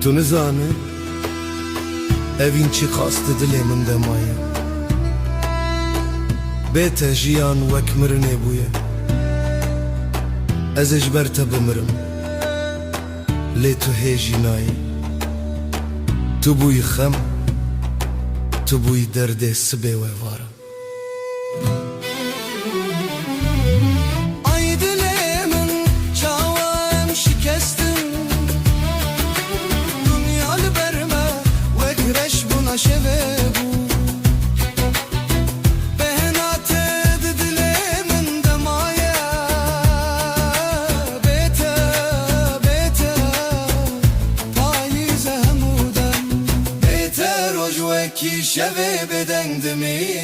Tu nizane evin çi qastı dilê min demaye bête jiyan wek mirinê bûye ez ê ji ber te bimirim lê tu hêjî nayê tu bûyî xem tu bûyî derdê sibê we varan کی شوه بدن دمی